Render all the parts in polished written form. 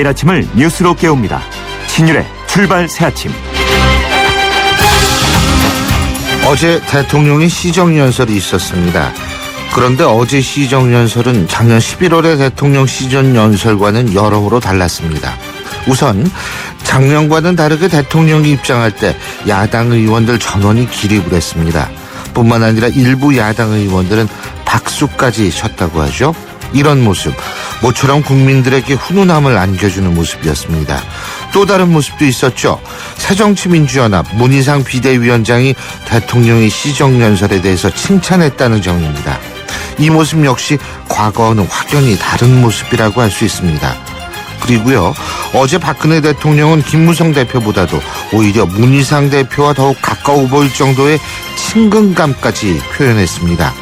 매일 아침을 뉴스로 깨웁니다. 신율의 출발 새아침. 어제 대통령의 시정연설이 있었습니다. 그런데 어제 시정연설은 작년 11월의 대통령 시정연설과는 여러모로 달랐습니다. 우선 작년과는 다르게 대통령이 입장할 때 야당 의원들 전원이 기립을 했습니다. 뿐만 아니라 일부 야당 의원들은 박수까지 쳤다고 하죠. 이런 모습, 모처럼 국민들에게 훈훈함을 안겨주는 모습이었습니다. 또 다른 모습도 있었죠. 새정치민주연합 문희상 비대위원장이 대통령의 시정연설에 대해서 칭찬했다는 점입니다. 이 모습 역시 과거와는 확연히 다른 모습이라고 할 수 있습니다. 그리고요, 어제 박근혜 대통령은 김무성 대표보다도 오히려 문희상 대표와 더욱 가까워 보일 정도의 친근감까지 표현했습니다.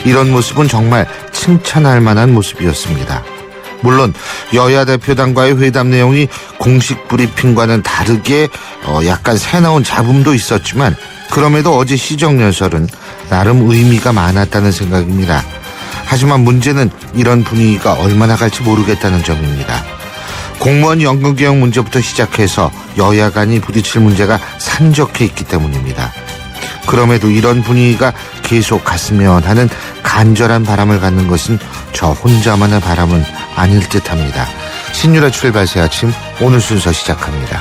이런 모습은 정말 칭찬할 만한 모습이었습니다. 물론 여야 대표단과의 회담 내용이 공식 브리핑과는 다르게 약간 새나온 잡음도 있었지만 그럼에도 어제 시정연설은 나름 의미가 많았다는 생각입니다. 하지만 문제는 이런 분위기가 얼마나 갈지 모르겠다는 점입니다. 공무원 연금개혁 문제부터 시작해서 여야 간이 부딪힐 문제가 산적해 있기 때문입니다. 그럼에도 이런 분위기가 계속 갔으면 하는 간절한 바람을 갖는 것은 저 혼자만의 바람은 아닐 듯합니다. 신율의 출발 새 아침, 오늘 순서 시작합니다.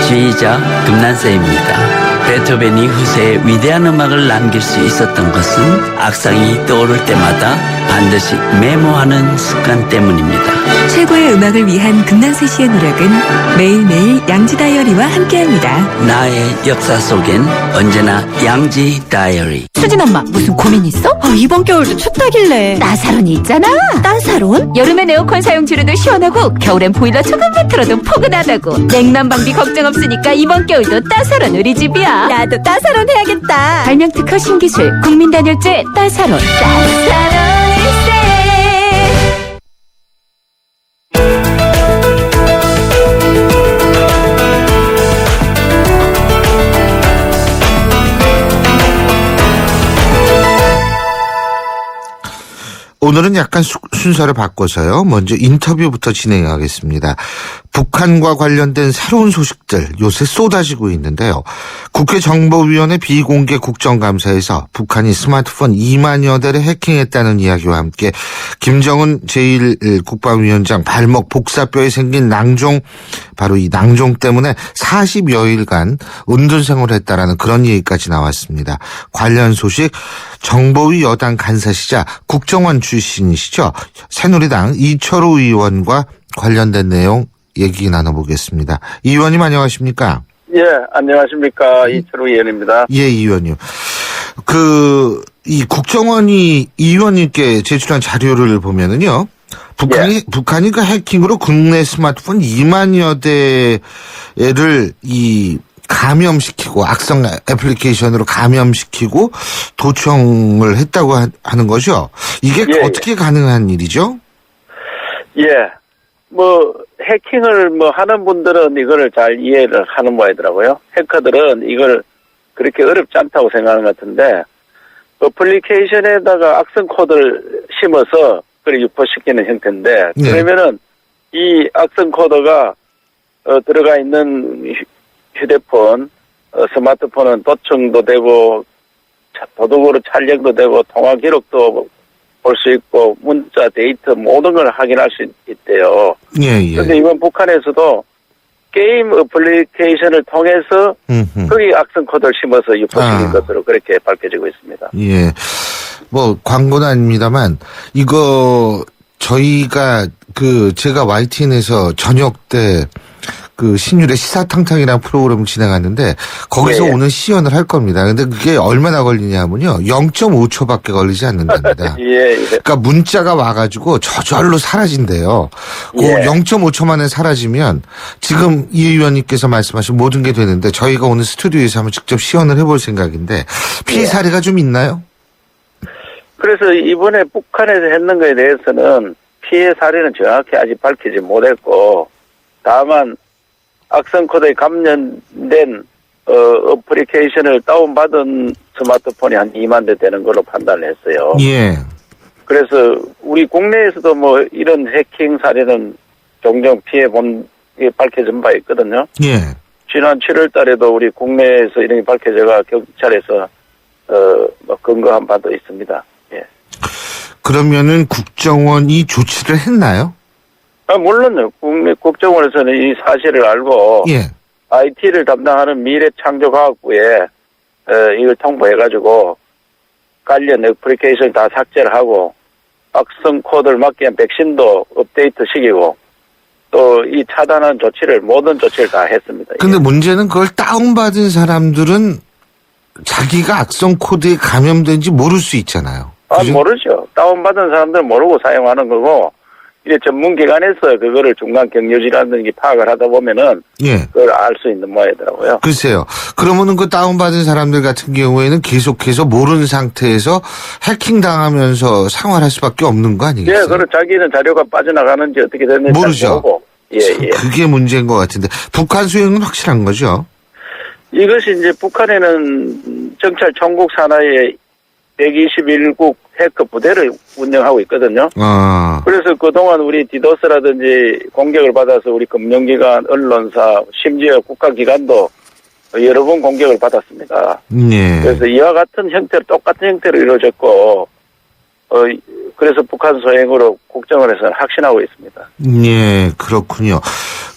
지휘자 금난세입니다. 베토벤이 후세에 위대한 음악을 남길 수 있었던 것은 악상이 떠오를 때마다 반드시 메모하는 습관 때문입니다. 최고의 음악을 위한 금난세 씨의 노력은 매일매일 양지 다이어리와 함께합니다. 나의 역사 속엔 언제나 양지 다이어리. 수진 엄마, 무슨 고민 있어? 이번 겨울도 춥다길래 따사론이 있잖아. 따사론? 여름엔 에어컨 사용 줄여도 시원하고 겨울엔 보일러 조금만 틀어도 포근하다고. 냉난방비 걱정 없으니까 이번 겨울도 따사론 우리 집이야. 나도 따사론 해야겠다. 발명 특허 신기술 국민단열재 따사론. 따사론일세. 오늘은 약간 순서를 바꿔서요. 먼저 인터뷰부터 진행하겠습니다. 북한과 관련된 새로운 소식들 요새 쏟아지고 있는데요. 국회 정보위원회 비공개 국정감사에서 북한이 스마트폰 2만여 대를 해킹했다는 이야기와 함께 김정은 제1국방위원장 발목 복사뼈에 생긴 낭종, 바로 이 낭종 때문에 40여일간 은둔생활을 했다라는 그런 얘기까지 나왔습니다. 관련 소식 정보위 여당 간사시자 국정원 출신이시죠. 새누리당 이철우 의원과 관련된 내용 얘기 나눠보겠습니다. 이 의원님 안녕하십니까? 예, 안녕하십니까. 이철우 의원입니다. 예, 이 의원님. 이 국정원이 이 의원님께 제출한 자료를 보면은요. 북한이 그 해킹으로 국내 스마트폰 2만여 대를 감염시키고 악성 애플리케이션으로 감염시키고 도청을 했다고 하는 거죠. 이게 어떻게 가능한 일이죠? 예. 해킹을 하는 분들은 이거를 잘 이해를 하는 모양이더라고요. 해커들은 이걸 그렇게 어렵지 않다고 생각하는 것 같은데, 어플리케이션에다가 악성 코드를 심어서 그걸 유포시키는 형태인데, 그러면은 이 악성 코드가 들어가 있는 휴대폰, 스마트폰은 도청도 되고, 도둑으로 촬영도 되고, 통화 기록도 볼 수 있고, 문자, 데이터 모든 걸 확인할 수 있대요. 예. 그런데 이번 북한에서도 게임 어플리케이션을 통해서 거기 악성 코드를 심어서 유포시킨 것으로 그렇게 밝혀지고 있습니다. 예. 광고는 아닙니다만, 이거 저희가 제가 YTN에서 저녁 때 신율의 시사탕탕이라는 프로그램을 진행하는데 거기서 오늘 시연을 할 겁니다. 근데 그게 얼마나 걸리냐 하면요. 0.5초밖에 걸리지 않는답니다. 예. 그러니까 문자가 와가지고 저절로 사라진대요. 그 0.5초 만에 사라지면 지금 이 의원님께서 말씀하신 모든 게 되는데 저희가 오늘 스튜디오에서 한번 직접 시연을 해볼 생각인데 피해 사례가 좀 있나요? 그래서 이번에 북한에서 했는 거에 대해서는 피해 사례는 정확히 아직 밝히지 못했고, 다만 악성 코드에 감염된 어플리케이션을 다운받은 스마트폰이 한 2만 대 되는 걸로 판단을 했어요. 예. 그래서 우리 국내에서도 뭐 이런 해킹 사례는 종종 밝혀진 바 있거든요. 예. 지난 7월 달에도 우리 국내에서 이런 게 밝혀져가 경찰에서 뭐 근거한 바도 있습니다. 예. 그러면은 국정원이 조치를 했나요? 물론요. 국정원에서는 이 사실을 알고 예. IT를 담당하는 미래창조과학부에 이걸 통보해가지고 관련 애플리케이션 다 삭제를 하고 악성 코드를 막기 위한 백신도 업데이트 시키고 또 이 차단하는 조치를 모든 조치를 다 했습니다. 근데 문제는 그걸 다운받은 사람들은 자기가 악성 코드에 감염된지 모를 수 있잖아요. 그죠? 모르죠. 다운받은 사람들은 모르고 사용하는 거고 이제 전문기관에서 그거를 중간 경료질환 게 파악을 하다 보면은 예. 그걸 알 수 있는 모양이더라고요. 글쎄요. 그러면은 그 다운받은 사람들 같은 경우에는 계속해서 모르는 상태에서 해킹 당하면서 생활할 수밖에 없는 거 아니겠어요? 예, 그리고 자기는 자료가 빠져나가는지 어떻게 됐는지 모르죠. 모르고. 예, 예. 그게 문제인 것 같은데 북한 수행은 확실한 거죠? 이것이 이제 북한에는 정찰 전국 산하에 121국 해커 부대를 운영하고 있거든요. 그래서 그동안 우리 디도스라든지 공격을 받아서 우리 금융기관, 언론사, 심지어 국가기관도 여러 번 공격을 받았습니다. 예. 그래서 이와 같은 형태로 똑같은 형태로 이루어졌고 그래서 북한 소행으로 국정원에서는 확신하고 있습니다. 예, 그렇군요.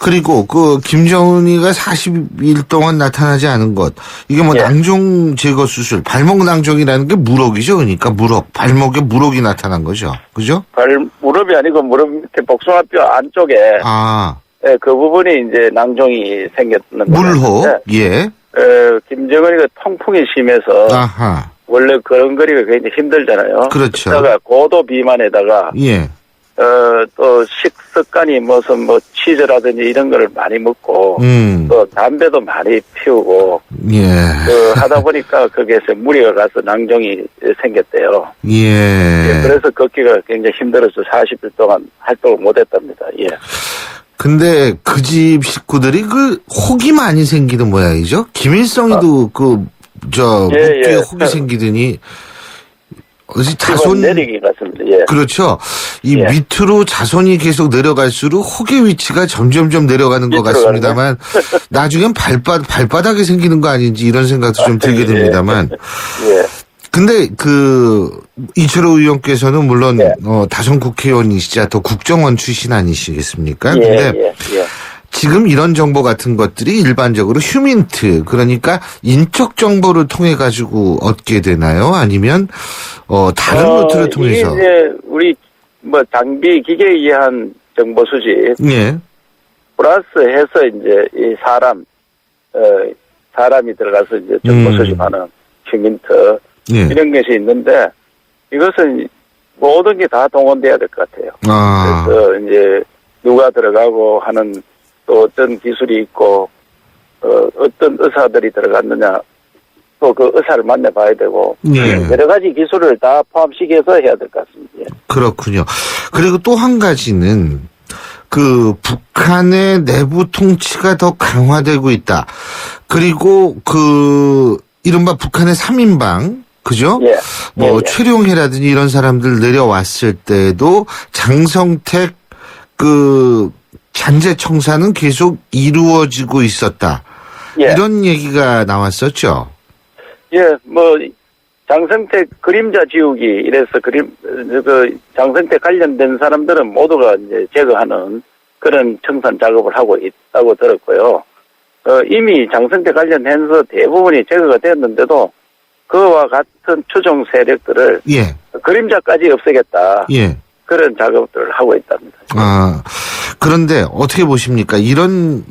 그리고 그 김정은이가 40일 동안 나타나지 않은 것, 이게 뭐 예. 낭종 제거 수술, 발목 낭종이라는 게 무럭이죠. 그러니까 발목에 무럭이 나타난 거죠. 그죠? 무릎이 아니고 무릎 밑에 복숭아뼈 안쪽에 예, 그 부분이 이제 낭종이 생겼는 물호, 거예요. 예. 김정은이가 통풍이 심해서 아하. 원래 걸음걸이가 굉장히 힘들잖아요. 그렇죠. 그러다가 고도 비만에다가 예. 또 식습관이 무슨 뭐 치즈라든지 이런 거를 많이 먹고 또 담배도 많이 피우고 예. 하다 보니까 거기에서 무리가 가서 낭종이 생겼대요. 예. 그래서 걷기가 굉장히 힘들어서 40일 동안 활동을 못했답니다. 예. 근데 그 집 식구들이 그 혹이 많이 생기는 모양이죠. 김일성이도 목에 혹이 생기더니 자손 내리기 같습니다. 예. 그렇죠. 이 밑으로 자손이 계속 내려갈수록 혹의 위치가 점점점 내려가는 것 같습니다만 나중엔 발바닥에 생기는 거 아닌지 이런 생각도 좀 들게 됩니다만. 예. 근데 이철호 의원께서는 물론 다선 국회의원이시자 또 국정원 출신 아니시겠습니까? 근데 지금 이런 정보 같은 것들이 일반적으로 휴민트, 그러니까 인적 정보를 통해 가지고 얻게 되나요? 아니면 다른 루트를 통해서? 이제 우리 뭐 장비 기계에 의한 정보 수집, 예. 플러스 해서 이제 이 사람이 들어가서 이제 정보 수집하는 휴민트 이런 것이 있는데 이것은 모든 게 다 동원돼야 될 것 같아요. 그래서 이제 누가 들어가고 하는 또 어떤 기술이 있고 어떤 의사들이 들어갔느냐 또 그 의사를 만나봐야 되고 여러 가지 기술을 다 포함시켜서 해야 될 것 같습니다. 예. 그렇군요. 그리고 또 한 가지는 그 북한의 내부 통치가 더 강화되고 있다. 그리고 이른바 북한의 3인방 그죠? 예. 최룡해라든지 이런 사람들 내려왔을 때도 장성택 잔재 청사는 계속 이루어지고 있었다. 이런 얘기가 나왔었죠. 예, 장성택 그림자 지우기 이래서 장성택 관련된 사람들은 모두가 이제 제거하는 그런 청산 작업을 하고 있다고 들었고요. 이미 장성택 관련해서 대부분이 제거가 되었는데도 그와 같은 추종 세력들을 그림자까지 없애겠다. 그런 작업들을 하고 있답니다. 그런데 어떻게 보십니까? 이런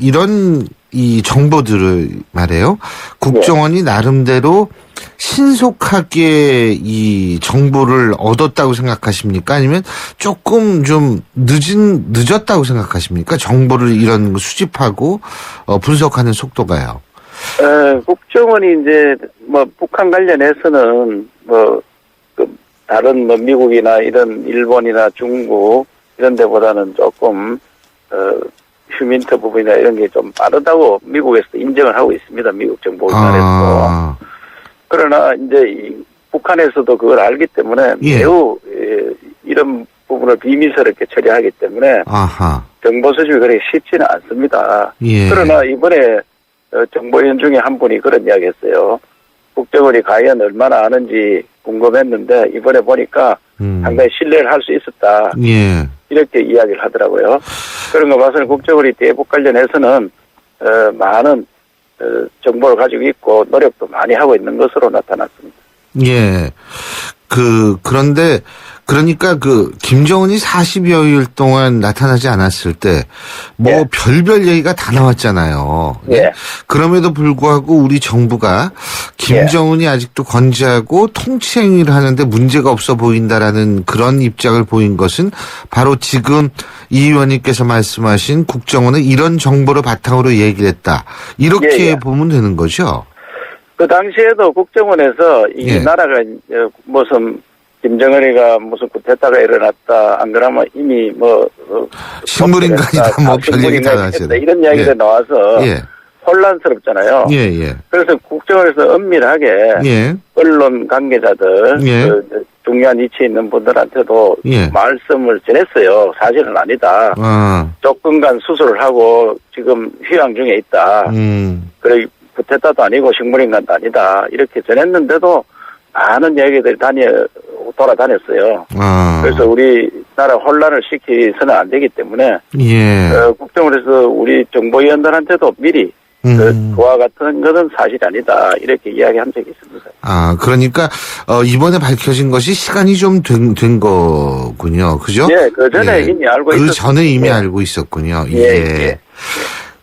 이 정보들을 말해요. 국정원이 나름대로 신속하게 이 정보를 얻었다고 생각하십니까? 아니면 조금 좀 늦었다고 생각하십니까? 정보를 이런 수집하고 분석하는 속도가요. 국정원이 이제 북한 관련해서는 다른 미국이나 이런 일본이나 중국 이런 데보다는 조금 휴민트 부분이나 이런 게 좀 빠르다고 미국에서도 인정을 하고 있습니다. 미국 정보기관에서도. 그러나 이제 이 북한에서도 그걸 알기 때문에 예. 매우 이런 부분을 비밀스럽게 처리하기 때문에 아하. 정보 수집이 그렇게 쉽지는 않습니다. 예. 그러나 이번에 정보위원 중에 한 분이 그런 이야기 했어요. 국정원이 과연 얼마나 아는지 궁금했는데 이번에 보니까 상당히 신뢰를 할 수 있었다. 예. 이렇게 이야기를 하더라고요. 그런 거 봐서는 국정원이 대북 관련해서는 많은 정보를 가지고 있고 노력도 많이 하고 있는 것으로 나타났습니다. 예. 그런데, 그러니까 김정은이 40여일 동안 나타나지 않았을 때, 예. 별별 얘기가 다 나왔잖아요. 예. 그럼에도 불구하고 우리 정부가 김정은이 아직도 건재하고 통치 행위를 하는데 문제가 없어 보인다라는 그런 입장을 보인 것은 바로 지금 이 의원님께서 말씀하신 국정원은 이런 정보를 바탕으로 얘기를 했다. 이렇게 예. 보면 되는 거죠? 그 당시에도 국정원에서 이 예. 나라가 무슨 김정은이가 무슨 쿠데타가 일어났다. 안 그러면 이미 식물인간이다. 별 얘기 다 나왔잖아요. 이런 이야기가 예. 나와서 예. 혼란스럽잖아요. 예. 그래서 국정원에서 은밀하게 예. 언론 관계자들, 예. 중요한 위치에 있는 분들한테도 예. 말씀을 전했어요. 사실은 아니다. 조건간 수술을 하고 지금 휴양 중에 있다. 그리고 쿠데타도 아니고 식물인간도 아니다. 이렇게 전했는데도 많은 얘기들이 돌아다녔어요. 그래서 우리나라 혼란을 시키서는 안 되기 때문에 예. 국정원에서 우리 정보위원들한테도 미리 그와 같은 것은 사실이 아니다. 이렇게 이야기한 적이 있습니다. 그러니까 이번에 밝혀진 것이 시간이 좀 된 거군요. 그죠? 예, 그 전에 이미 알고 있었어요. 그 전에 이미 알고 있었군요. 예.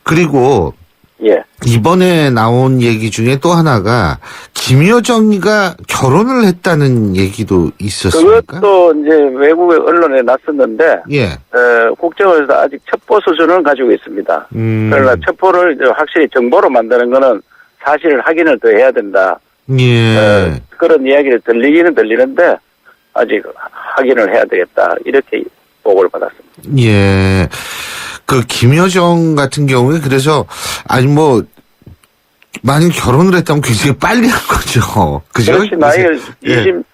그리고 예. 이번에 나온 얘기 중에 또 하나가 김여정이가 결혼을 했다는 얘기도 있었습니까? 그것도 이제 외국의 언론에 났었는데 예. 국정원에서 아직 첩보 수준을 가지고 있습니다. 그러나 첩보를 이제 확실히 정보로 만드는 거는 사실 확인을 더 해야 된다. 예. 그런 이야기를 들리기는 들리는데 아직 확인을 해야 되겠다. 이렇게 보고를 받았습니다. 예. 김여정 같은 경우에 그래서 만약 결혼을 했다면 굉장히 빨리 한 거죠. 그죠? 그렇지, 나이가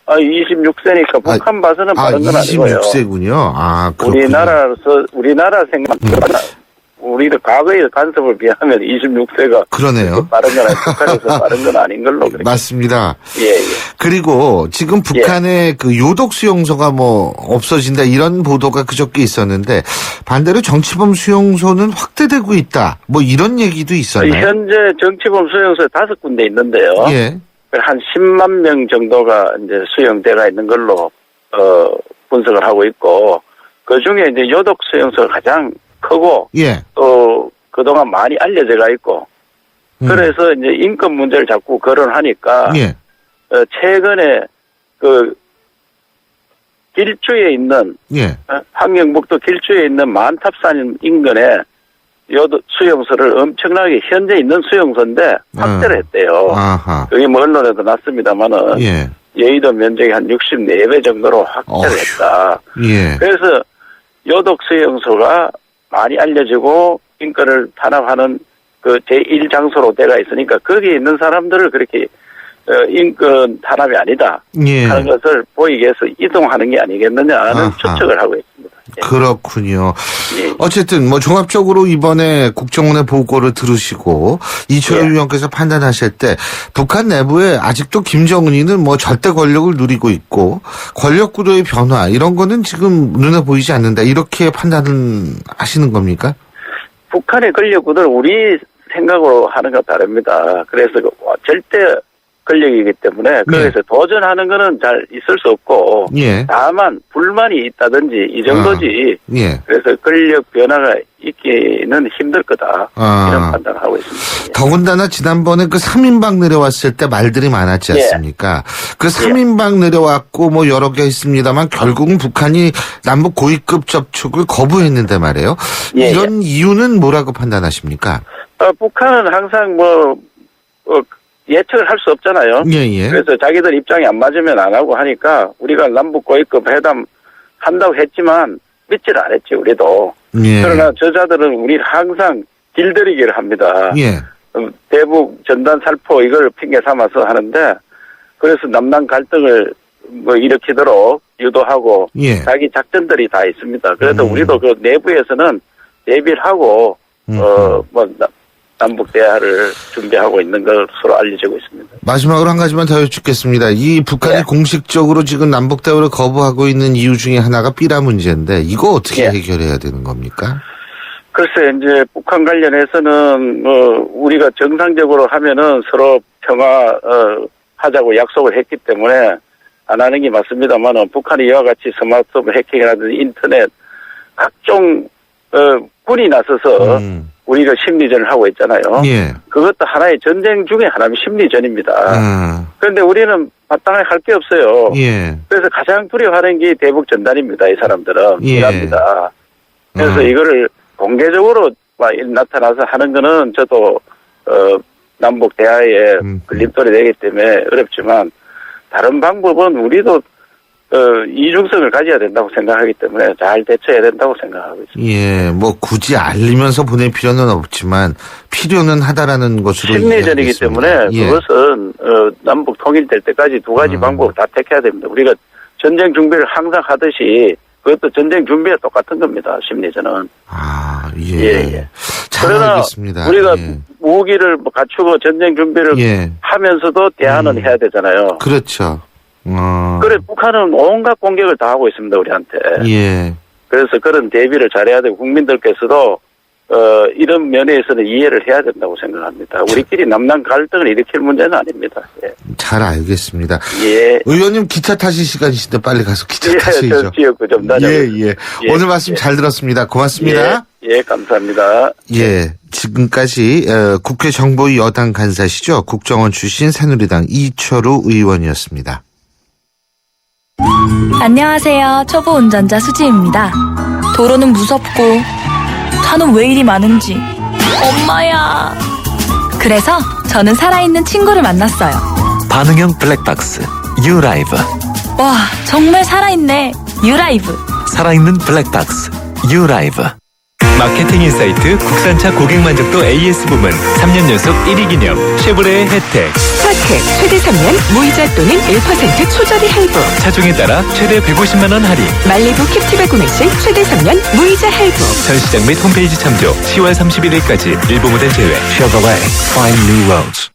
26세니까 북한 봐서는 빠른 건 아니고요. 26세군요. 우리나라 생각, 우리도 과거의 간섭을 비하면 26세가 그러네요. 빠른 건 아니고 북한에서 빠른 건 아닌 걸로. 맞습니다. 예. 그리고 지금 북한의 요독 수용소가 없어진다 이런 보도가 그저께 있었는데 반대로 정치범 수용소는 확대되고 있다. 이런 얘기도 있었나요? 현재 정치범 수용소 5군데 있는데요. 예. 한 10만 명 정도가 이제 수용대가 있는 걸로 분석을 하고 있고 그 중에 이제 요독 수용소가 가장 크고 예. 또 그동안 많이 알려져가 있고 그래서 이제 인권 문제를 자꾸 거론하니까 예. 최근에 길주에 있는 예. 함경북도 길주에 있는 만탑산 인근에 요독 수용소를 엄청나게 현재 있는 수용소인데 확대를 했대요. 아하. 그게 언론에도 났습니다만은 예. 여의도 면적이 한 64배 정도로 확대를 했다. 예. 그래서 요독 수용소가 많이 알려지고 인권을 탄압하는 제1장소로 돼가 있으니까 거기에 있는 사람들을 그렇게 인권 탄압이 아니다 예. 하는 것을 보이기 위해서 이동하는 게 아니겠느냐는 추측을 하고 있습니다. 예. 그렇군요. 예. 어쨌든 종합적으로 이번에 국정원의 보고를 들으시고 이철우 예. 위원께서 판단하실 때 북한 내부에 아직도 김정은이는 절대 권력을 누리고 있고 권력 구도의 변화 이런 거는 지금 눈에 보이지 않는다 이렇게 판단을 하시는 겁니까? 북한의 권력 구도는 우리 생각으로 하는 것 다릅니다. 그래서 절대 권력이기 때문에 그래서 도전하는 거는 잘 있을 수 없고 예. 다만 불만이 있다든지 이 정도지 예. 그래서 권력 변화가 있기는 힘들 거다 이런 판단을 하고 있습니다. 더군다나 지난번에 3인방 내려왔을 때 말들이 많았지 않습니까? 그 3인방 내려왔고 여러 개 있습니다만 결국은 북한이 남북 고위급 접촉을 거부했는데 말이에요. 이런 이유는 뭐라고 판단하십니까? 북한은 항상 예측을 할 수 없잖아요. 예. 그래서 자기들 입장이 안 맞으면 안 하고 하니까 우리가 남북 고위급 회담 한다고 했지만 믿지를 않았지 우리도. 예. 그러나 저자들은 우리는 항상 길들이기를 합니다. 예. 대북 전단 살포 이걸 핑계 삼아서 하는데 그래서 남남 갈등을 뭐 일으키도록 유도하고 예. 자기 작전들이 다 있습니다. 그래도 우리도 그 내부에서는 대비를 하고 남북 대화를 준비하고 있는 것으로 알려지고 있습니다. 마지막으로 한 가지만 더 여쭙겠습니다. 이 북한이 예. 공식적으로 지금 남북 대화를 거부하고 있는 이유 중에 하나가 삐라 문제인데 이거 어떻게 예. 해결해야 되는 겁니까? 글쎄 이제 북한 관련해서는 우리가 정상적으로 하면은 서로 평화 하자고 약속을 했기 때문에 안 하는 게 맞습니다만은 북한이 이와 같이 스마트폰 해킹이라든지 인터넷 각종 군이 나서서 우리가 심리전을 하고 있잖아요. 예. 그것도 하나의 전쟁 중에 하나는 심리전입니다. 그런데 우리는 마땅하게 할 게 없어요. 예. 그래서 가장 두려워하는 게 대북 전단입니다. 이 사람들은. 예. 이랍니다. 그래서 이거를 공개적으로 나타나서 하는 거는 저도 남북 대화에 걸림돌이 되기 때문에 어렵지만 다른 방법은 우리도 이중성을 가져야 된다고 생각하기 때문에 잘 대처해야 된다고 생각하고 있습니다. 예, 뭐 굳이 알리면서 보낼 필요는 없지만 필요는 하다라는 것으로 심리전이기 이해하겠습니다. 때문에 예. 그것은 남북 통일될 때까지 두 가지 방법을 다 택해야 됩니다. 우리가 전쟁 준비를 항상 하듯이 그것도 전쟁 준비와 똑같은 겁니다. 심리전은. 아, 예. 예. 잘 그러나 알겠습니다. 우리가 예. 무기를 갖추고 전쟁 준비를 예. 하면서도 대화는 해야 되잖아요. 그렇죠. 그래 북한은 온갖 공격을 다 하고 있습니다. 우리한테. 예. 그래서 그런 대비를 잘해야 되고 국민들께서도 이런 면에서는 이해를 해야 된다고 생각합니다. 우리끼리 남남 갈등을 일으킬 문제는 아닙니다. 예. 잘 알겠습니다. 예. 의원님 기차 타실 시간이신데 빨리 가서 기차 예, 타시죠. 저 지역구 좀 다녀오겠습니다. 예. 오늘 말씀 잘 들었습니다. 고맙습니다. 예, 감사합니다. 예. 지금까지 국회 정보위 여당 간사시죠. 국정원 출신 새누리당 이철우 의원이었습니다. 안녕하세요. 초보 운전자 수지입니다. 도로는 무섭고 차는 왜 이리 많은지. 엄마야. 그래서 저는 살아있는 친구를 만났어요. 반응형 블랙박스 유라이브. 와, 정말 살아있네. 유라이브. 살아있는 블랙박스 유라이브. 마케팅 인사이트 국산차 고객 만족도 AS 부문 3년 연속 1위 기념 쉐보레의 혜택. 스마트 최대 3년 무이자 또는 1% 초저리 할부. 차종에 따라 최대 150만 원 할인. 말리부 캡티바 구매 시 최대 3년 무이자 할부. 전시장 및 홈페이지 참조 10월 31일까지 일부 모델 제외. Chevrolet Find New Roads.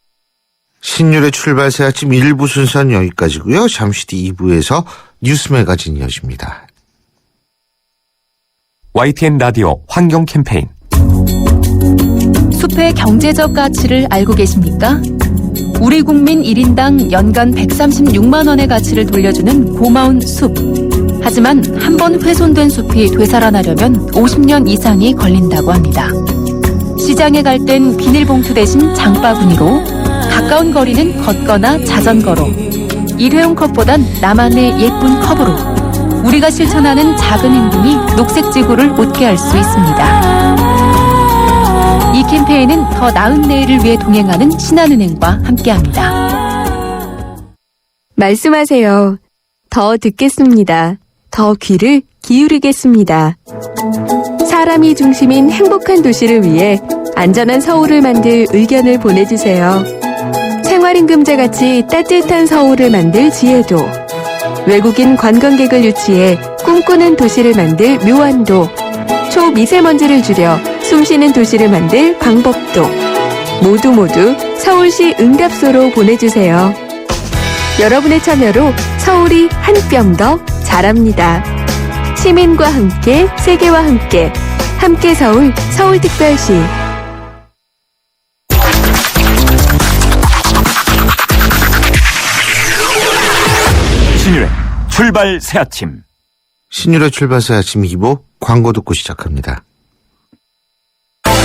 신율의 출발새 아침 1부 순서는 여기까지고요. 잠시 뒤 2부에서 뉴스 매거진 이어집니다. YTN 라디오 환경 캠페인. 숲의 경제적 가치를 알고 계십니까? 우리 국민 1인당 연간 136만 원의 가치를 돌려주는 고마운 숲. 하지만 한 번 훼손된 숲이 되살아나려면 50년 이상이 걸린다고 합니다. 시장에 갈 땐 비닐봉투 대신 장바구니로, 가까운 거리는 걷거나 자전거로, 일회용 컵보단 나만의 예쁜 컵으로 우리가 실천하는 작은 행동이 녹색 지구를 웃게 할 수 있습니다. 이 캠페인은 더 나은 내일을 위해 동행하는 신한은행과 함께합니다. 말씀하세요. 더 듣겠습니다. 더 귀를 기울이겠습니다. 사람이 중심인 행복한 도시를 위해 안전한 서울을 만들 의견을 보내주세요. 생활임금제 같이 따뜻한 서울을 만들 지혜도, 외국인 관광객을 유치해 꿈꾸는 도시를 만들 묘안도, 초미세먼지를 줄여 숨쉬는 도시를 만들 방법도, 모두 서울시 응답소로 보내주세요. 여러분의 참여로 서울이 한 뼘 더 자랍니다. 시민과 함께, 세계와 함께, 함께 서울, 서울특별시. 신율의 출발 새 아침. 신율의 출발새 아침 2부 광고 듣고 시작합니다.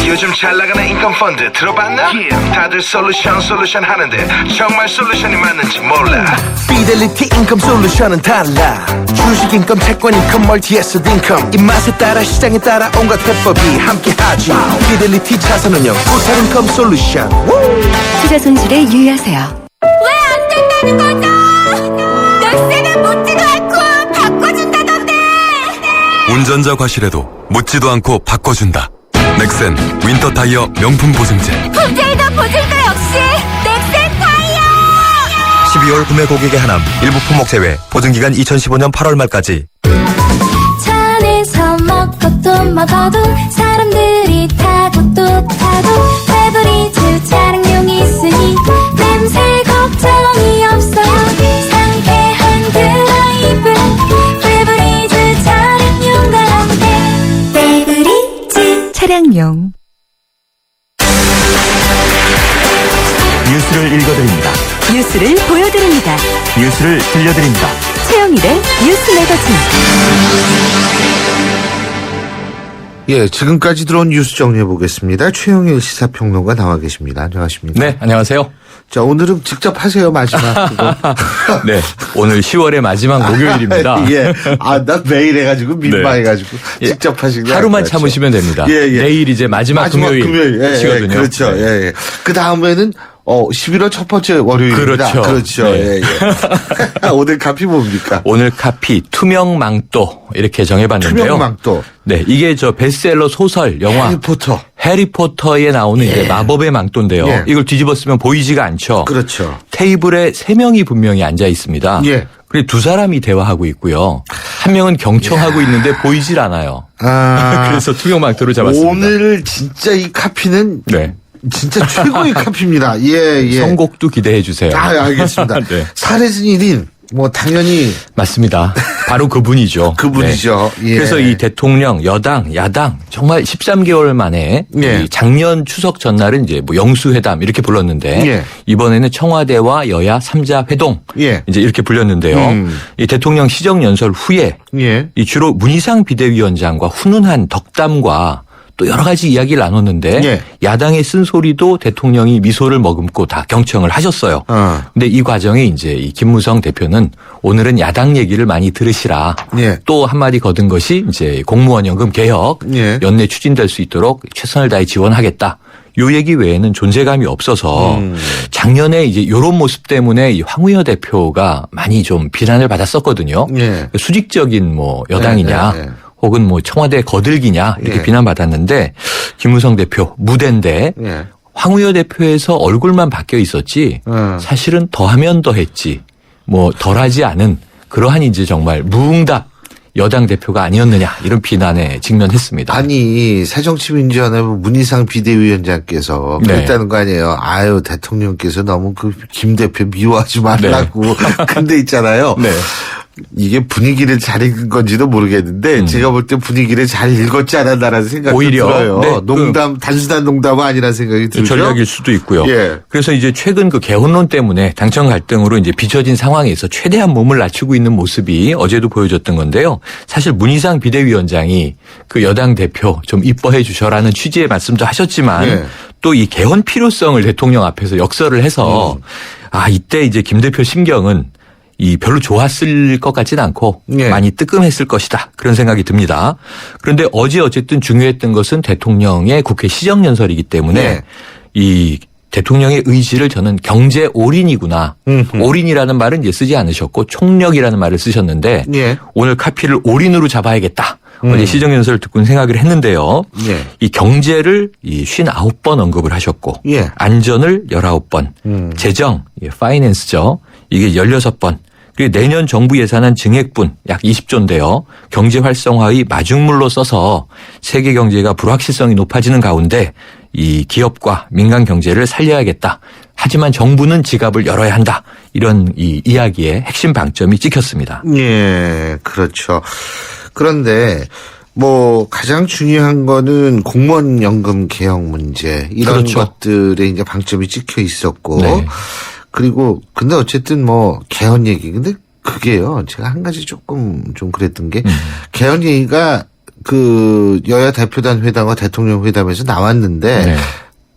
요즘 잘 나가는 인컴 펀드 들어봤나? 다들 솔루션 하는데 정말 솔루션이 맞는지 몰라. 피델리티 인컴 솔루션은 달라. 주식 인컴, 채권 인컴, 멀티 애셋 인컴. 입맛에 따라 시장에 따라 온갖 해법이 함께하지. 피델리티 자산운용 토탈 인컴 솔루션. 투자 손실에 유의하세요. 왜 안 된다는 거죠? 널세는 묻지도 않고 바꿔준다던데. 운전자 과실에도 묻지도 않고 바꿔준다. 넥센 윈터 타이어 명품 보증제. 품질도 보증도 역시 넥센 타이어. 12월 구매 고객의 하남 일부 품목 제외. 보증기간 2015년 8월 말까지. 차 안에서 먹고 또 먹어도 사람들이 타고 또 타고 페브리즈 차량용이 있으니 냄새 걱정이 없어요. 상쾌한 드라이브 페브리즈 차량용과 함께 페브리즈 차량용. 뉴스를 읽어드립니다. 뉴스를 보여드립니다. 뉴스를 들려드립니다. 최영일의 뉴스 매거진. 예, 지금까지 들어온 뉴스 정리해 보겠습니다. 최영일 시사평론가 나와 계십니다. 안녕하십니까? 네, 안녕하세요. 자, 오늘은 직접 하세요, 마지막 그거. 네, 오늘 10월의 마지막 목요일입니다. 예. 아, 나 매일 해가지고 민망해가지고 예. 직접 하시는 하루만 그렇죠. 참으시면 됩니다. 예, 예. 내일 이제 마지막 금요일 예, 시거든요. 예, 그렇죠. 네. 예, 예. 그 다음에는 11월 첫 번째 월요일입니다. 그렇죠. 그렇죠. 네. 예, 예. 오늘 카피 뭡니까? 오늘 카피 투명망토 이렇게 정해봤는데요. 투명망토. 네, 이게 저 베스트셀러 소설 영화 해리포터. 해리포터에 나오는 이제 마법의 망토인데요. 예. 이걸 뒤집었으면 보이지가 않죠. 그렇죠. 테이블에 3명이 분명히 앉아 있습니다. 예. 그리고 2사람이 대화하고 있고요. 한 명은 경청하고 있는데 보이질 않아요. 아. 그래서 투명망토를 잡았습니다. 오늘 진짜 이 카피는 네. 진짜 최고의 카피입니다. 예, 예. 선곡도 기대해 주세요. 아, 알겠습니다. 네. 살해진 1인, 뭐, 당연히 맞습니다. 바로 그분이죠. 그분이죠. 네. 예. 그래서 이 대통령, 여당, 야당 정말 13개월 만에 예. 이 작년 추석 전날은 이제 뭐 영수회담 이렇게 불렀는데 예. 이번에는 청와대와 여야 3자 회동 예. 이제 이렇게 불렸는데요. 이 대통령 시정 연설 후에 예. 이 주로 문희상 비대위원장과 훈훈한 덕담과 또 여러 가지 이야기를 나눴는데 예. 야당의 쓴소리도 대통령이 미소를 머금고 다 경청을 하셨어요. 근데 이 과정에 이제 이 김무성 대표는 오늘은 야당 얘기를 많이 들으시라. 예. 또 한마디 거둔 것이 이제 공무원 연금 개혁 예. 연내 추진될 수 있도록 최선을 다해 지원하겠다. 요 얘기 외에는 존재감이 없어서 작년에 이제 요런 모습 때문에 이 황우여 대표가 많이 좀 비난을 받았었거든요. 예. 수직적인 뭐 여당이냐. 네, 네, 네. 혹은 뭐 청와대 거들기냐 이렇게 예. 비난받았는데 김무성 대표 무대인데 예. 황우여 대표에서 얼굴만 바뀌어 있었지 사실은 더하면 더했지 뭐 덜하지 않은 그러한 이제 정말 무응답 여당 대표가 아니었느냐 이런 비난에 직면했습니다. 아니, 새정치민주연합 문희상 비대위원장께서 네. 그랬다는 거 아니에요. 아유, 대통령께서 너무 그 김 대표 미워하지 말라고. 근데 있잖아요. 네. 이게 분위기를 잘 읽은 건지도 모르겠는데 제가 볼 때 분위기를 잘 읽었지 않았나라는 생각이 오히려. 들어요. 네, 농담, 단순한 농담은 아니라는 생각이 들죠. 전략일 수도 있고요. 예. 그래서 이제 최근 그 개헌론 때문에 당청 갈등으로 이제 비춰진 상황에서 최대한 몸을 낮추고 있는 모습이 어제도 보여줬던 건데요. 사실 문희상 비대위원장이 그 여당 대표 좀 이뻐해 주셔라는 취지의 말씀도 하셨지만 예. 또 이 개헌 필요성을 대통령 앞에서 역설을 해서 아, 이때 이제 김 대표 심경은 이 별로 좋았을 것 같지는 않고 예. 많이 뜨끔했을 것이다. 그런 생각이 듭니다. 그런데 어제 어쨌든 중요했던 것은 대통령의 국회 시정연설이기 때문에 예. 이 대통령의 의지를 저는 경제 올인이구나. 올인이라는 말은 이제 쓰지 않으셨고 총력이라는 말을 쓰셨는데 예. 오늘 카피를 올인으로 잡아야겠다. 어제 시정연설을 듣고 생각을 했는데요. 예. 이 경제를 이 59번 언급을 하셨고 예. 안전을 19번, 재정, 파이낸스죠. 이게 16번. 그리고 내년 정부 예산안 증액분 약 20조인데요. 경제 활성화의 마중물로 써서 세계 경제가 불확실성이 높아지는 가운데 이 기업과 민간 경제를 살려야겠다. 하지만 정부는 지갑을 열어야 한다. 이런 이 이야기의 핵심 방점이 찍혔습니다. 예, 그렇죠. 그런데 뭐 가장 중요한 거는 공무원 연금 개혁 문제 이런 그렇죠. 것들에 이제 방점이 찍혀 있었고 네. 그리고 근데 어쨌든 뭐 개헌 얘기 근데 그게요 제가 한 가지 조금 좀 그랬던 게 개헌 얘기가 그 여야 대표단 회담과 대통령 회담에서 나왔는데 네.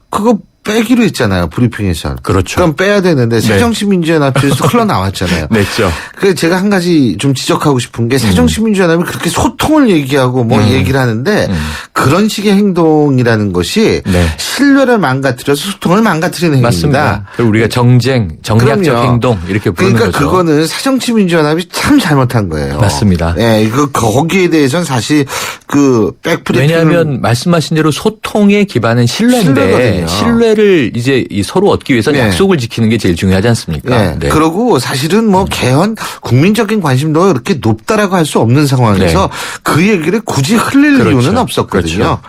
그거 빼기로 했잖아요. 브리핑에서. 그렇죠. 그럼 빼야 되는데 새정치민주연합에서 흘러나왔잖아요. 냈죠. 그래서 제가 한 가지 좀 지적하고 싶은 게 새정치민주연합이 그렇게 소통을 얘기하고 뭐 얘기를 하는데 그런 식의 행동이라는 것이 네. 신뢰를 망가뜨려서 소통을 망가뜨리는 행위입니다. 맞습니다. 그리고 우리가 정쟁, 정략적 그럼요. 행동 이렇게 부르는 그러니까 거죠. 그거는 새정치민주연합이 참 잘못한 거예요. 맞습니다. 예, 거기에 대해서는 사실 그 백브리핑을 왜냐하면 말씀하신 대로 소통의 기반은 신뢰인데 신뢰거든요. 신뢰를 이제 서로 얻기 위해서는 네. 약속을 지키는 게 제일 중요하지 않습니까? 예. 네. 그러고 사실은 뭐 개헌 국민적인 관심도가 이렇게 높다라고 할 수 없는 상황에서 그 얘기를 굳이 흘릴 그렇죠. 이유는 없었거든요. 그렇죠.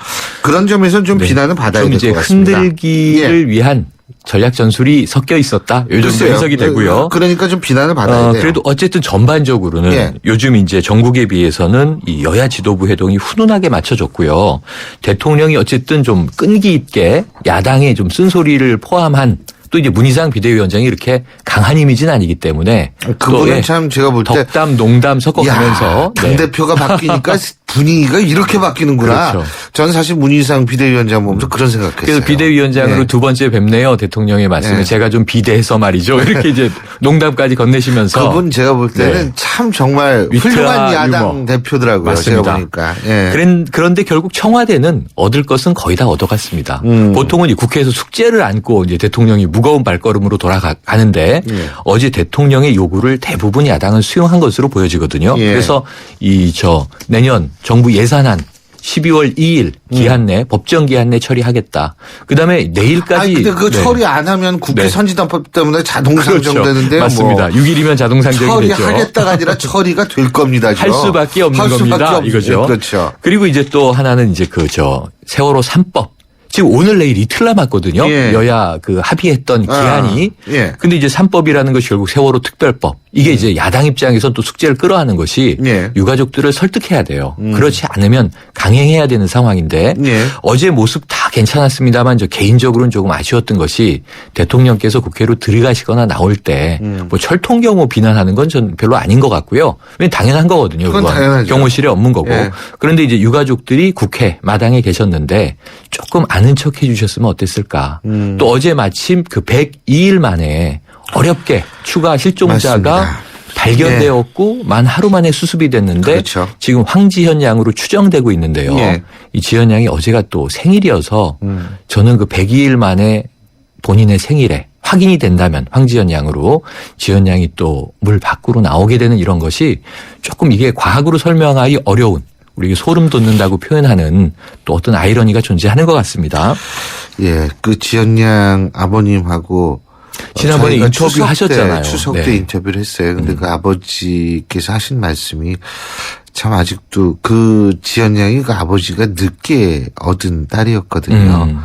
그런 점에서는 좀 네. 비난을 받아야 좀 될 이제 것 같습니다. 흔들기를 위한 전략 전술이 섞여 있었다. 요 정도 글쎄요. 해석이 되고요. 그러니까 좀 비난을 받아야 돼요. 그래도 어쨌든 전반적으로는 예. 요즘 이제 전국에 비해서는 이 여야 지도부 회동이 훈훈하게 맞춰졌고요. 대통령이 어쨌든 좀 끈기 있게 야당의 좀 쓴소리를 포함한 또 이제 문희상 비대위원장이 이렇게 강한 이미지는 아니기 때문에 그분은 또 참 제가 볼 때 덕담 농담 섞어가면서 네. 당대표가 바뀌니까 분위기가 이렇게 바뀌는구나. 그렇죠. 저는 사실 문희상 비대위원장 보면서 그런 생각했어요. 그래서 비대위원장으로 네. 두 번째 뵙네요. 대통령의 말씀에 네. 제가 좀 비대해서 말이죠. 이렇게 이제 농담까지 건네시면서 그분 제가 볼 때는 네. 참 정말 위트와 훌륭한 야당 유머. 대표더라고요. 맞습니다. 제가 보니까. 예. 그런데 결국 청와대는 얻을 것은 거의 다 얻어갔습니다. 보통은 이 국회에서 숙제를 안고 이제 대통령이 무거운 발걸음으로 돌아가는데 어제 대통령의 요구를 대부분 야당은 수용한 것으로 보여지거든요. 예. 그래서 내년 정부 예산안 12월 2일 기한 내 법정 기한 내 처리하겠다. 그다음에 내일까지. 아니 근데 그 네. 처리 안 하면 국회 네. 선진화법 때문에 자동 그렇죠. 상정되는데 맞습니다. 6일이면 자동 상정이 되죠. 처리하겠다가 아니라 처리가 될 겁니다. 할 수밖에 없는 할 수밖에 겁니다. 없- 이거죠. 그렇죠. 그리고 이제 또 하나는 이제 세월호 3법. 지금 오늘 내일 이틀 남았거든요. 예. 여야 합의했던 기한이. 예. 근데 이제 3법이라는 것이 결국 세월호 특별법. 이게 이제 야당 입장에서는 또 숙제를 끌어하는 것이 예. 유가족들을 설득해야 돼요. 그렇지 않으면 강행해야 되는 상황인데 예. 어제 모습 다 괜찮았습니다만 저 개인적으로는 조금 아쉬웠던 것이 대통령께서 국회로 들어가시거나 나올 때 뭐 철통 경호 비난하는 건 전 별로 아닌 것 같고요. 왜냐면 당연한 거거든요. 그건 당연하죠. 경호실에 없는 거고. 예. 그런데 이제 유가족들이 국회 마당에 계셨는데 조금 아는 척 해주셨으면 어땠을까. 또 어제 마침 그 102일 만에 어렵게 추가 실종자가 맞습니다. 발견되었고 만 하루 만에 수습이 됐는데 그렇죠. 지금 황지현 양으로 추정되고 있는데요. 예. 이 지현 양이 어제가 또 생일이어서 저는 그 102일 만에 본인의 생일에 확인이 된다면 황지현 양으로 지현 양이 또 물 밖으로 나오게 되는 이런 것이 조금 이게 과학으로 설명하기 어려운 우리 소름 돋는다고 표현하는 또 어떤 아이러니가 존재하는 것 같습니다. 예, 그 지연양 아버님하고 지난번에 저희가 인터뷰 추석 때, 하셨잖아요. 추석 때 네. 인터뷰를 했어요. 근데 그 아버지께서 하신 말씀이 참 아직도 그 지연양이 그 아버지가 늦게 얻은 딸이었거든요.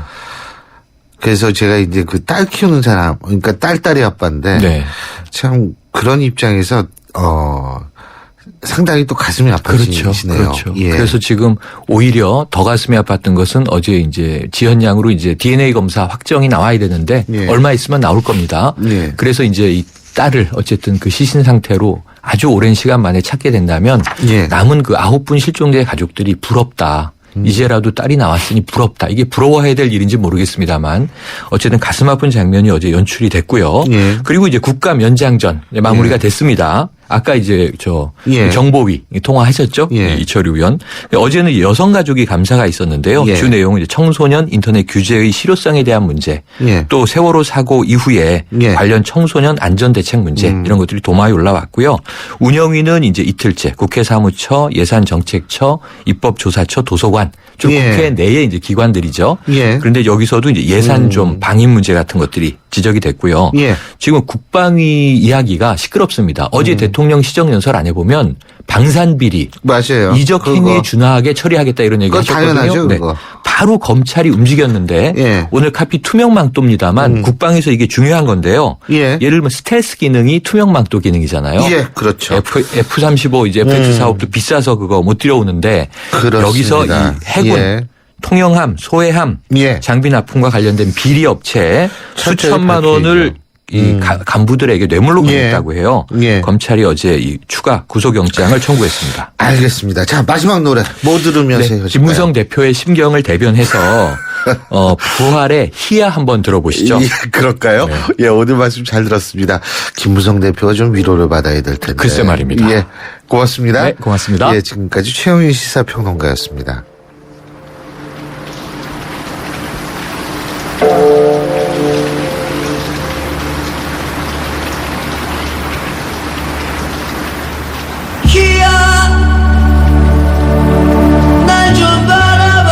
그래서 제가 이제 그 딸 키우는 사람, 그러니까 딸딸이 아빠인데 네. 참 그런 입장에서 상당히 또 가슴이 그렇죠. 아파지시네요. 그렇죠. 예. 그래서 지금 오히려 더 가슴이 아팠던 것은 어제 이제 지현 양으로 이제 DNA 검사 확정이 나와야 되는데 예. 얼마 있으면 나올 겁니다. 예. 그래서 이제 이 딸을 어쨌든 그 시신 상태로 아주 오랜 시간 만에 찾게 된다면 예. 남은 그 9분 실종자의 가족들이 부럽다. 이제라도 딸이 나왔으니 부럽다. 이게 부러워해야 될 일인지 모르겠습니다만 어쨌든 가슴 아픈 장면이 어제 연출이 됐고요. 예. 그리고 이제 국감연장전 마무리가 됐습니다. 아까 이제 예. 정보위 통화하셨죠? 예. 이철우 의원. 어제는 여성가족이 감사가 있었는데요. 예. 주 내용은 이제 청소년 인터넷 규제의 실효성에 대한 문제, 예. 또 세월호 사고 이후에 예. 관련 청소년 안전대책 문제 이런 것들이 도마에 올라왔고요. 운영위는 이제 이틀째 국회 사무처, 예산정책처, 입법조사처, 도서관 쭉 예. 국회 내의 이제 기관들이죠. 예. 그런데 여기서도 이제 예산 좀 방임 문제 같은 것들이 지적이 됐고요. 예. 지금 국방위 이야기가 시끄럽습니다. 어제 대통령 시정연설 안에 보면 방산비리, 맞아요. 이적 그거. 행위에 준하하게 처리하겠다 이런 얘기 그거 하셨거든요. 당연하죠, 그거. 바로 검찰이 움직였는데 예. 오늘 카피 투명망도입니다만 국방에서 이게 중요한 건데요. 예. 예를 들면 스텔스 기능이 투명망도 기능이잖아요. 예, 그렇죠. F-35 이제 FX 사업도 비싸서 그거 못 들여오는데 그렇습니다. 여기서 이 해군 예. 통영함, 소해함 예. 장비 납품과 관련된 비리 업체 철저히 수천만 원을 밝혀야죠. 간부들에게 뇌물로 예. 보냈다고 해요. 예. 검찰이 어제 이 추가 구속영장을 청구했습니다. 알겠습니다. 자, 마지막 노래 뭐 들으면서 헤어질까요? 김무성 대표의 심경을 대변해서 부활의 희야 한번 들어보시죠. 예, 그럴까요? 네. 예, 오늘 말씀 잘 들었습니다. 김무성 대표가 좀 위로를 받아야 될 텐데. 글쎄 말입니다. 예, 고맙습니다. 네, 고맙습니다. 예, 지금까지 최영희 시사평론가였습니다. 날 좀 바라봐.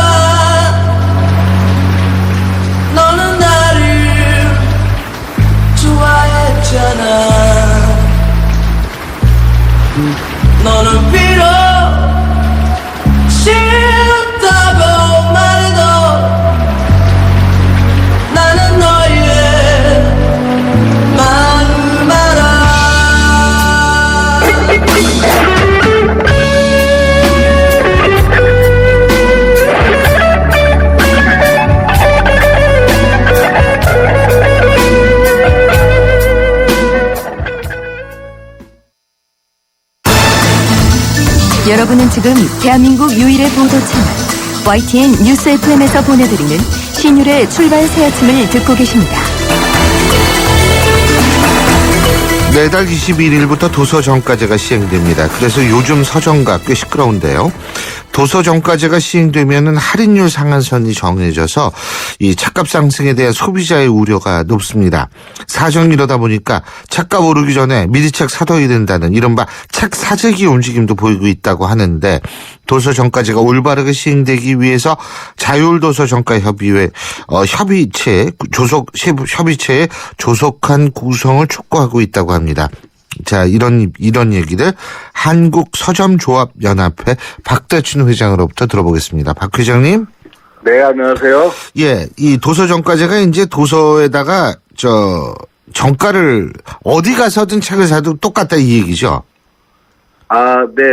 너는 나를 좋아했잖아. 너는 비록 싫다고 말해도 나는 너의 마음 알아. 여러분은 지금 대한민국 유일의 보도 채널 YTN 뉴스 FM에서 보내드리는 신율의 출발 새 아침을 듣고 계십니다. 매달 21일부터 도서정가제가 시행됩니다. 그래서 요즘 서점가 꽤 시끄러운데요. 도서정가제가 시행되면은 할인율 상한선이 정해져서 이 책값 상승에 대한 소비자의 우려가 높습니다. 사정이 이러다 보니까 책값 오르기 전에 미리 책 사둬야 된다는 이른바 책 사재기 움직임도 보이고 있다고 하는데 도서정가제가 올바르게 시행되기 위해서 자율도서정가협의회 협의체의 조속한 구성을 촉구하고 있다고 합니다. 자, 이런 얘기들 한국서점조합연합회 박대춘 회장으로부터 들어보겠습니다. 박 회장님. 네, 안녕하세요. 예, 이 도서정가제가 이제 도서에다가 정가를 어디 가서든 책을 사도 똑같다 이 얘기죠. 아, 네,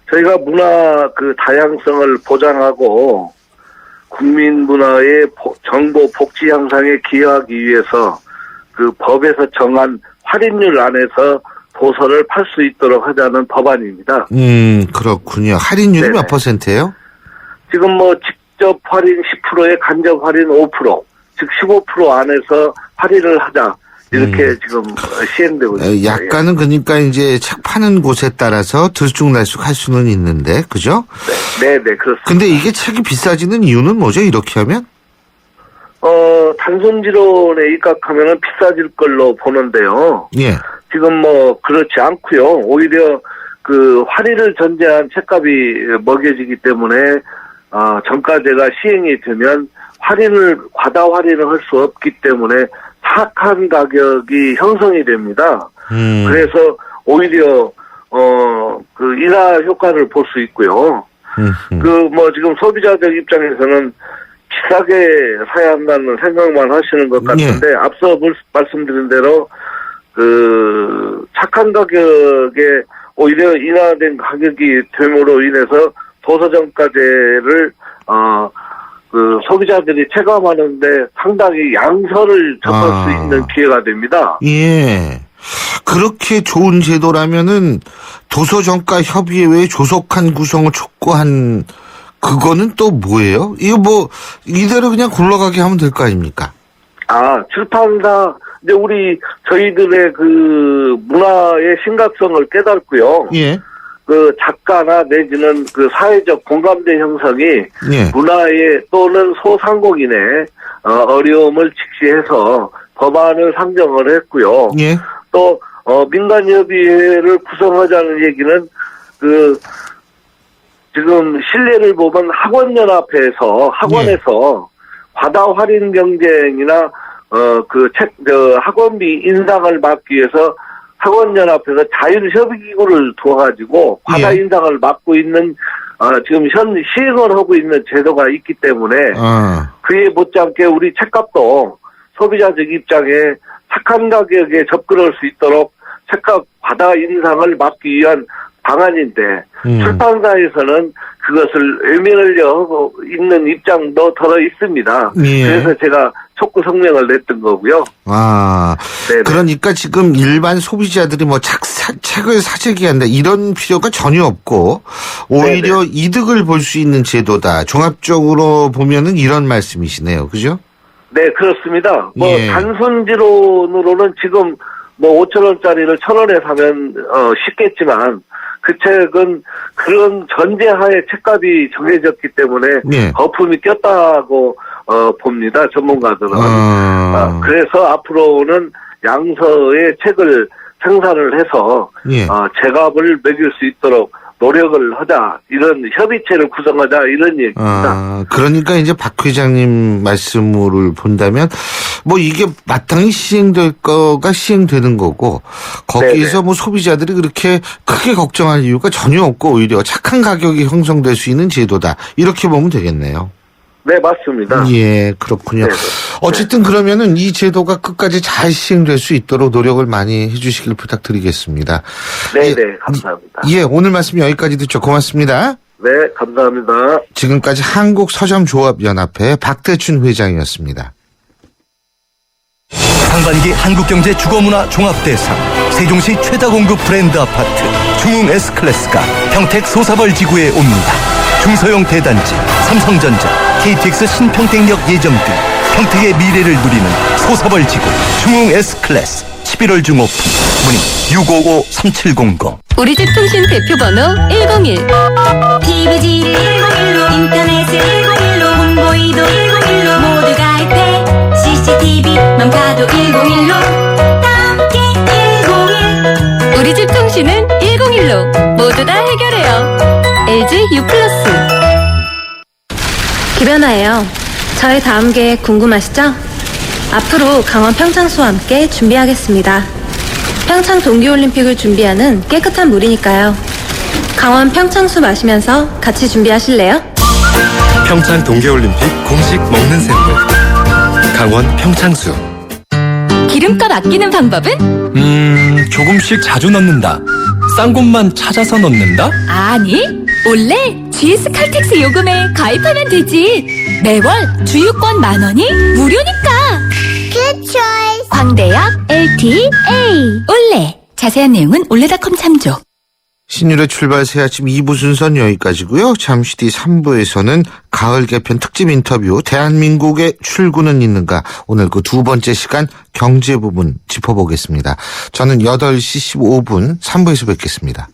저희가 문화 다양성을 보장하고 국민 문화의 정보 복지 향상에 기여하기 위해서 법에서 정한 할인율 안에서 도서를 팔 수 있도록 하자는 법안입니다. 그렇군요. 할인율이 네네. 몇 %예요? 지금 직접 할인 10%에 간접 할인 5%, 즉 15% 안에서 할인을 하자. 이렇게 지금 시행되고 있습니다. 약간은 그러니까 이제 책 파는 곳에 따라서 들쑥날쑥 할 수는 있는데, 그죠? 네, 그렇습니다. 근데 이게 책이 비싸지는 이유는 뭐죠? 이렇게 하면? 단순지론에 입각하면은 비싸질 걸로 보는데요. 예. 지금 그렇지 않고요. 오히려 할인을 전제한 책값이 먹여지기 때문에 정가제가 시행이 되면 과다 할인을 할 수 없기 때문에 사악한 가격이 형성이 됩니다. 그래서 오히려 인하 효과를 볼 수 있고요. 지금 소비자들 입장에서는 비싸게 사야 한다는 생각만 하시는 것 같은데, 앞서 말씀드린 대로, 착한 가격에 오히려 인하된 가격이 됨으로 인해서 도서정가제를, 소비자들이 체감하는데 상당히 양서를 접할 수 있는 기회가 됩니다. 예. 그렇게 좋은 제도라면은 도서정가 협의회의 조속한 구성을 촉구한 그거는 또 뭐예요? 이거 이대로 그냥 굴러가게 하면 될 거 아닙니까? 출판사, 이제 저희들의 문화의 심각성을 깨닫고요. 예. 작가나 내지는 사회적 공감대 형성이 예. 문화의 또는 소상공인의 어려움을 직시해서 법안을 상정을 했고요. 예. 또 민간협의회를 구성하자는 얘기는 지금 실례를 보면 학원에서 과다 할인 경쟁이나 학원비 인상을 막기 위해서 학원연합회가 자율협의기구를 두어가지고 과다 인상을 막고 있는 지금 시행을 하고 있는 제도가 있기 때문에 그에 못지않게 우리 책값도 소비자적 입장에 착한 가격에 접근할 수 있도록 책값 과다 인상을 막기 위한 방안인데 출판사에서는 그것을 외면하려 하고 있는 입장도 들어 있습니다. 예. 그래서 제가 촉구 성명을 냈던 거고요. 네네. 그러니까 지금 일반 소비자들이 뭐 책을 사재기 한다 이런 필요가 전혀 없고 오히려 네네. 이득을 볼 수 있는 제도다. 종합적으로 보면은 이런 말씀이시네요. 그죠? 네, 그렇습니다. 뭐 단순지론으로는 지금 뭐 5,000원짜리를 1,000원에 사면 쉽겠지만 그 책은 그런 전제하에 책값이 정해졌기 때문에 거품이 꼈다고 봅니다. 전문가들은. 그래서 앞으로는 양서의 책을 생산을 해서 제값을 매길 수 있도록 노력을 하자, 이런 협의체를 구성하자, 이런 얘기입니다. 그러니까 이제 박 회장님 말씀을 본다면 뭐 이게 마땅히 시행될 거가 시행되는 거고 거기에서 네네. 뭐 소비자들이 그렇게 크게 걱정할 이유가 전혀 없고 오히려 착한 가격이 형성될 수 있는 제도다, 이렇게 보면 되겠네요. 네, 맞습니다. 예, 그렇군요. 네네. 어쨌든 그러면은 이 제도가 끝까지 잘 시행될 수 있도록 노력을 많이 해주시길 부탁드리겠습니다. 네네, 감사합니다. 예, 오늘 말씀 여기까지 듣죠. 고맙습니다. 네, 감사합니다. 지금까지 한국서점조합연합회 박대춘 회장이었습니다. 상반기 한국경제 주거문화 종합대상, 세종시 최다 공급 브랜드 아파트 중흥 S클래스가 평택 소사벌 지구에 옵니다. 중소형 대단지, 삼성전자, KTX 신평택역 예정 등 평택의 미래를 누리는 소사벌 지구 중흥 S클래스 11월 중 오픈. 문의 655-3700. 우리 집 통신 대표번호 101. TVG 101로 인터넷을 101로 홍보이도 101로 모두 가입해 CCTV만 봐도 101로 함께 101. 우리 집 통신은 101로 모두 다 해결해요. LG U+. 김연아예요. 저의 다음 계획 궁금하시죠? 앞으로 강원 평창수와 함께 준비하겠습니다. 평창 동계올림픽을 준비하는 깨끗한 물이니까요. 강원 평창수 마시면서 같이 준비하실래요? 평창 동계올림픽 공식 먹는 샘물 강원 평창수. 기름값 아끼는 방법은? 조금씩 자주 넣는다. 싼 곳만 찾아서 넣는다? 아니, 원래 GS 칼텍스 요금에 가입하면 되지. 매월 주유권 10,000원이 무료니까. Good choice. 광대역 LTA 올레. 자세한 내용은 올레닷컴 참조. 신율의 출발 새 아침 2부 순서는 여기까지고요. 잠시 뒤 3부에서는 가을 개편 특집 인터뷰 대한민국의 출구는 있는가, 오늘 그 두 번째 시간 경제 부분 짚어보겠습니다. 저는 8시 15분 3부에서 뵙겠습니다.